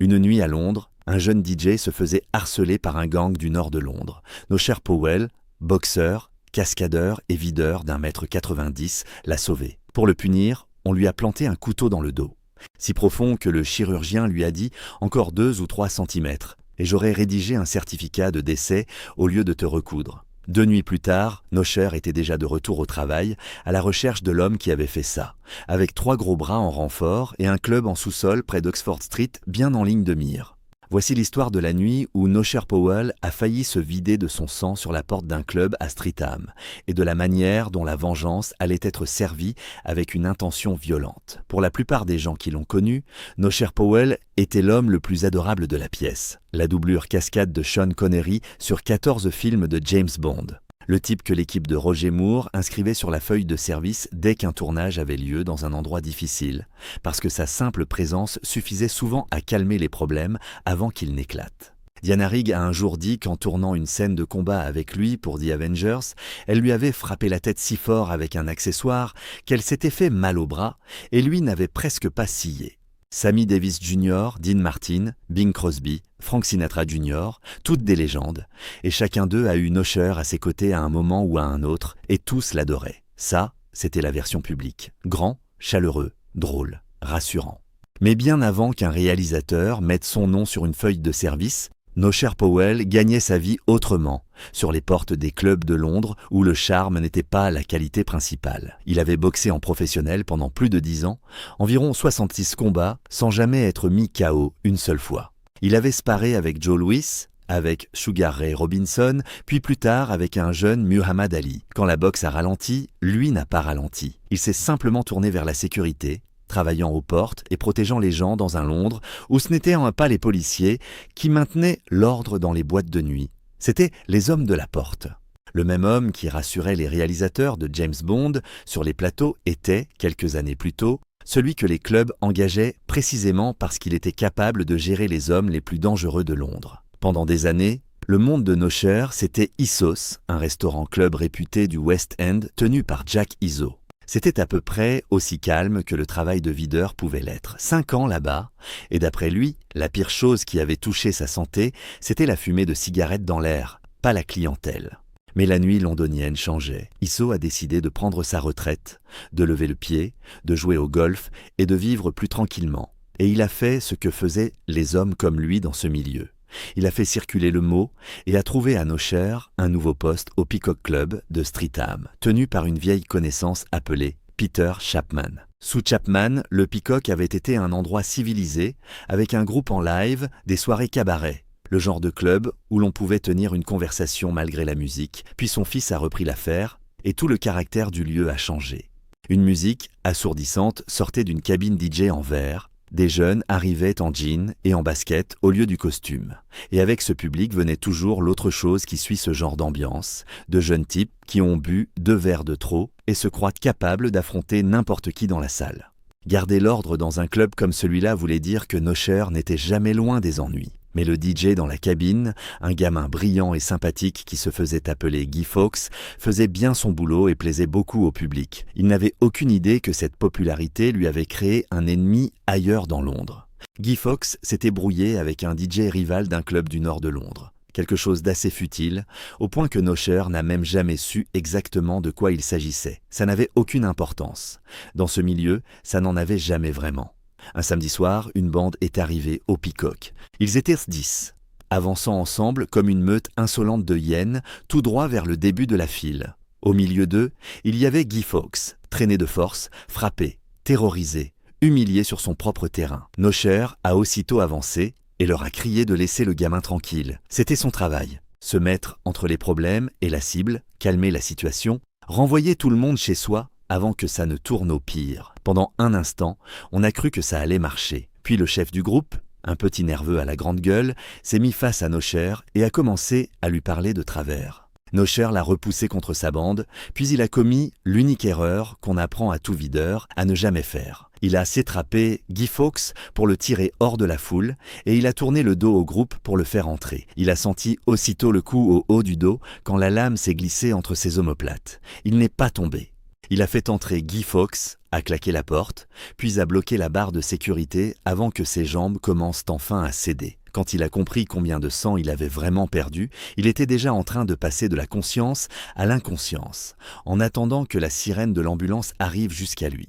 Une nuit à Londres, un jeune DJ se faisait harceler par un gang du nord de Londres. Nos Powell, boxeur, cascadeur et videur d'1,90 m, l'a sauvé. Pour le punir, on lui a planté un couteau dans le dos. Si profond que le chirurgien lui a dit « encore 2 ou 3 centimètres » et j'aurais rédigé un certificat de décès au lieu de te recoudre. 2 nuits plus tard, Nosher était déjà de retour au travail, à la recherche de l'homme qui avait fait ça, avec 3 gros bras en renfort et un club en sous-sol près d'Oxford Street bien en ligne de mire. Voici l'histoire de la nuit où Nosher Powell a failli se vider de son sang sur la porte d'un club à Streatham et de la manière dont la vengeance allait être servie avec une intention violente. Pour la plupart des gens qui l'ont connu, Nosher Powell était l'homme le plus adorable de la pièce, la doublure cascade de Sean Connery sur 14 films de James Bond. Le type que l'équipe de Roger Moore inscrivait sur la feuille de service dès qu'un tournage avait lieu dans un endroit difficile, parce que sa simple présence suffisait souvent à calmer les problèmes avant qu'ils n'éclatent. Diana Rigg a un jour dit qu'en tournant une scène de combat avec lui pour The Avengers, elle lui avait frappé la tête si fort avec un accessoire qu'elle s'était fait mal au bras et lui n'avait presque pas scié. Sammy Davis Jr., Dean Martin, Bing Crosby, Frank Sinatra Jr., toutes des légendes, et chacun d'eux a eu Nosher à ses côtés à un moment ou à un autre, et tous l'adoraient. Ça, c'était la version publique. Grand, chaleureux, drôle, rassurant. Mais bien avant qu'un réalisateur mette son nom sur une feuille de service, Nosher Powell gagnait sa vie autrement, sur les portes des clubs de Londres où le charme n'était pas la qualité principale. Il avait boxé en professionnel pendant plus de 10 ans, environ 66 combats, sans jamais être mis KO une seule fois. Il avait sparé avec Joe Louis, avec Sugar Ray Robinson, puis plus tard avec un jeune Muhammad Ali. Quand la boxe a ralenti, lui n'a pas ralenti. Il s'est simplement tourné vers la sécurité, travaillant aux portes et protégeant les gens dans un Londres où ce n'étaient pas les policiers qui maintenaient l'ordre dans les boîtes de nuit. C'étaient les hommes de la porte. Le même homme qui rassurait les réalisateurs de James Bond sur les plateaux était, quelques années plus tôt, celui que les clubs engageaient précisément parce qu'il était capable de gérer les hommes les plus dangereux de Londres. Pendant des années, le monde de Nosher, c'était Issos, un restaurant-club réputé du West End tenu par Jack Izzo. C'était à peu près aussi calme que le travail de videur pouvait l'être. 5 ans là-bas, et d'après lui, la pire chose qui avait touché sa santé, c'était la fumée de cigarettes dans l'air, pas la clientèle. Mais la nuit londonienne changeait. Izzo a décidé de prendre sa retraite, de lever le pied, de jouer au golf et de vivre plus tranquillement. Et il a fait ce que faisaient les hommes comme lui dans ce milieu. Il a fait circuler le mot et a trouvé à Nosher un nouveau poste au Peacock Club de Streatham, tenu par une vieille connaissance appelée Peter Chapman. Sous Chapman, le Peacock avait été un endroit civilisé, avec un groupe en live, des soirées cabaret, le genre de club où l'on pouvait tenir une conversation malgré la musique, puis son fils a repris l'affaire et tout le caractère du lieu a changé. Une musique assourdissante sortait d'une cabine DJ en verre. Des jeunes arrivaient en jean et en basket au lieu du costume. Et avec ce public venait toujours l'autre chose qui suit ce genre d'ambiance, de jeunes types qui ont bu 2 verres de trop et se croient capables d'affronter n'importe qui dans la salle. Garder l'ordre dans un club comme celui-là voulait dire que Nosher n'était jamais loin des ennuis. Mais le DJ dans la cabine, un gamin brillant et sympathique qui se faisait appeler Guy Fawkes, faisait bien son boulot et plaisait beaucoup au public. Il n'avait aucune idée que cette popularité lui avait créé un ennemi ailleurs dans Londres. Guy Fawkes s'était brouillé avec un DJ rival d'un club du nord de Londres. Quelque chose d'assez futile, au point que Nosher n'a même jamais su exactement de quoi il s'agissait. Ça n'avait aucune importance. Dans ce milieu, ça n'en avait jamais vraiment. Un samedi soir, une bande est arrivée au Peacock. Ils étaient 10, avançant ensemble comme une meute insolente de hyènes, tout droit vers le début de la file. Au milieu d'eux, il y avait Guy Fawkes, traîné de force, frappé, terrorisé, humilié sur son propre terrain. Nosher a aussitôt avancé et leur a crié de laisser le gamin tranquille. C'était son travail. Se mettre entre les problèmes et la cible, calmer la situation, renvoyer tout le monde chez soi avant que ça ne tourne au pire. Pendant un instant, on a cru que ça allait marcher. Puis le chef du groupe, un petit nerveux à la grande gueule, s'est mis face à Nosher et a commencé à lui parler de travers. Nosher l'a repoussé contre sa bande, puis il a commis l'unique erreur qu'on apprend à tout videur à ne jamais faire. Il a s'étrappé Guy Fawkes pour le tirer hors de la foule et il a tourné le dos au groupe pour le faire entrer. Il a senti aussitôt le coup au haut du dos quand la lame s'est glissée entre ses omoplates. Il n'est pas tombé. Il a fait entrer Guy Fawkes a claqué la porte, puis a bloqué la barre de sécurité avant que ses jambes commencent enfin à céder. Quand il a compris combien de sang il avait vraiment perdu, il était déjà en train de passer de la conscience à l'inconscience, en attendant que la sirène de l'ambulance arrive jusqu'à lui.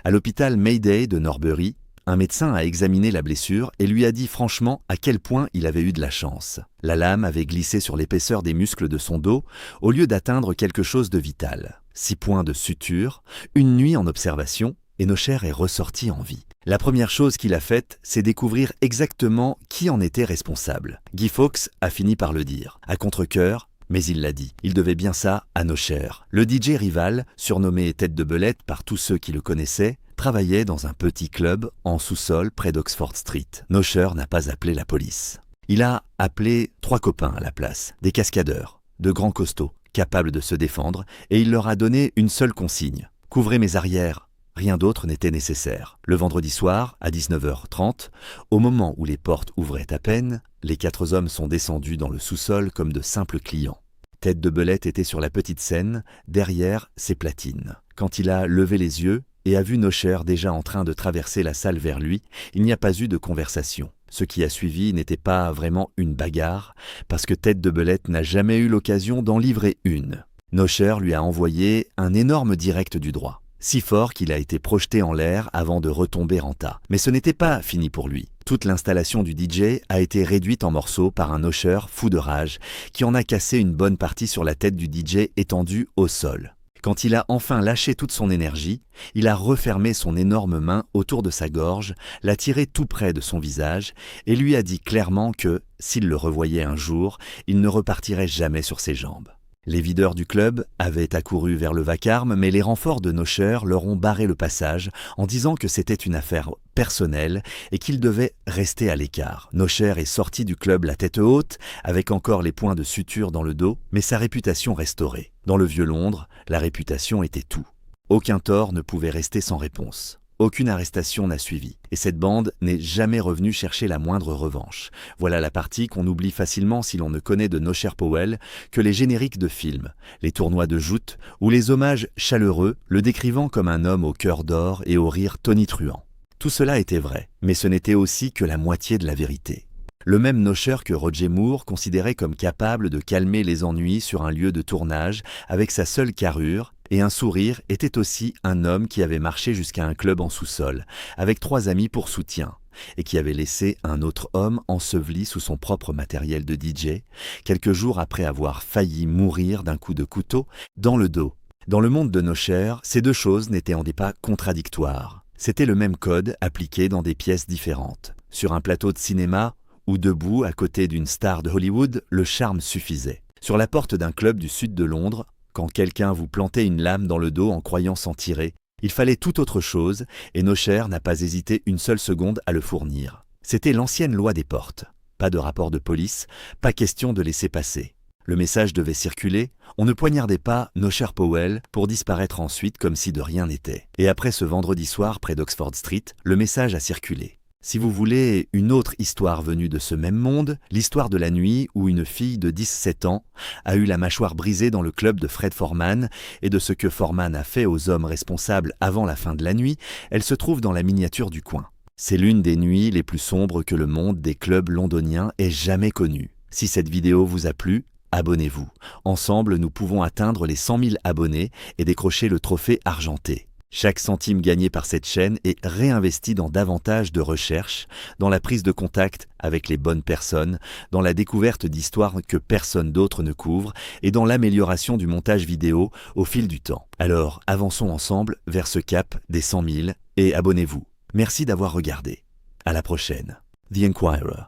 À l'hôpital Mayday de Norbury, un médecin a examiné la blessure et lui a dit franchement à quel point il avait eu de la chance. La lame avait glissé sur l'épaisseur des muscles de son dos au lieu d'atteindre quelque chose de vital. 6 points de suture, une nuit en observation, et Nocher est ressorti en vie. La première chose qu'il a faite, c'est découvrir exactement qui en était responsable. Guy Fawkes a fini par le dire, à contre-cœur, mais il l'a dit. Il devait bien ça à Nocher. Le DJ rival, surnommé Tête de Belette par tous ceux qui le connaissaient, travaillait dans un petit club en sous-sol près d'Oxford Street. Nocher n'a pas appelé la police. Il a appelé 3 copains à la place, des cascadeurs, de grands costauds, capables de se défendre, et il leur a donné une seule consigne. « Couvrez mes arrières ». Rien d'autre n'était nécessaire. Le vendredi soir, à 19h30, au moment où les portes ouvraient à peine, les 4 hommes sont descendus dans le sous-sol comme de simples clients. Tête de Belette était sur la petite scène, derrière ses platines. Quand il a levé les yeux et a vu Nocher déjà en train de traverser la salle vers lui, il n'y a pas eu de conversation. Ce qui a suivi n'était pas vraiment une bagarre, parce que Tête de Belette n'a jamais eu l'occasion d'en livrer une. Nocher lui a envoyé un énorme direct du droit. Si fort qu'il a été projeté en l'air avant de retomber en tas. Mais ce n'était pas fini pour lui. Toute l'installation du DJ a été réduite en morceaux par un Nocher fou de rage qui en a cassé une bonne partie sur la tête du DJ étendu au sol. Quand il a enfin lâché toute son énergie, il a refermé son énorme main autour de sa gorge, l'a tiré tout près de son visage et lui a dit clairement que, s'il le revoyait un jour, il ne repartirait jamais sur ses jambes. Les videurs du club avaient accouru vers le vacarme, mais les renforts de Nocher leur ont barré le passage en disant que c'était une affaire personnelle et qu'ils devaient rester à l'écart. Nocher est sorti du club la tête haute, avec encore les points de suture dans le dos, mais sa réputation restaurée. Dans le vieux Londres, la réputation était tout. Aucun tort ne pouvait rester sans réponse. Aucune arrestation n'a suivi, et cette bande n'est jamais revenue chercher la moindre revanche. Voilà la partie qu'on oublie facilement si l'on ne connaît de Nocher Powell que les génériques de films, les tournois de joutes ou les hommages chaleureux le décrivant comme un homme au cœur d'or et au rire tonitruant. Tout cela était vrai, mais ce n'était aussi que la moitié de la vérité. Le même Nocher que Roger Moore considérait comme capable de calmer les ennuis sur un lieu de tournage avec sa seule carrure et un sourire était aussi un homme qui avait marché jusqu'à un club en sous-sol, avec 3 amis pour soutien, et qui avait laissé un autre homme enseveli sous son propre matériel de DJ, quelques jours après avoir failli mourir d'un coup de couteau dans le dos. Dans le monde de Nocher, ces 2 choses n'étaient en pas contradictoires. C'était le même code appliqué dans des pièces différentes. Sur un plateau de cinéma, ou debout à côté d'une star de Hollywood, le charme suffisait. Sur la porte d'un club du sud de Londres, quand quelqu'un vous plantait une lame dans le dos en croyant s'en tirer, il fallait tout autre chose et Nocher n'a pas hésité une seule seconde à le fournir. C'était l'ancienne loi des portes. Pas de rapport de police, pas question de laisser passer. Le message devait circuler, on ne poignardait pas Nocher Powell pour disparaître ensuite comme si de rien n'était. Et après ce vendredi soir près d'Oxford Street, le message a circulé. Si vous voulez une autre histoire venue de ce même monde, l'histoire de la nuit où une fille de 17 ans a eu la mâchoire brisée dans le club de Fred Foreman et de ce que Foreman a fait aux hommes responsables avant la fin de la nuit, elle se trouve dans la miniature du coin. C'est l'une des nuits les plus sombres que le monde des clubs londoniens ait jamais connue. Si cette vidéo vous a plu, abonnez-vous. Ensemble, nous pouvons atteindre les 100 000 abonnés et décrocher le trophée argenté. Chaque centime gagné par cette chaîne est réinvesti dans davantage de recherches, dans la prise de contact avec les bonnes personnes, dans la découverte d'histoires que personne d'autre ne couvre et dans l'amélioration du montage vidéo au fil du temps. Alors, avançons ensemble vers ce cap des 100 000 et abonnez-vous. Merci d'avoir regardé. À la prochaine. The Inquirer.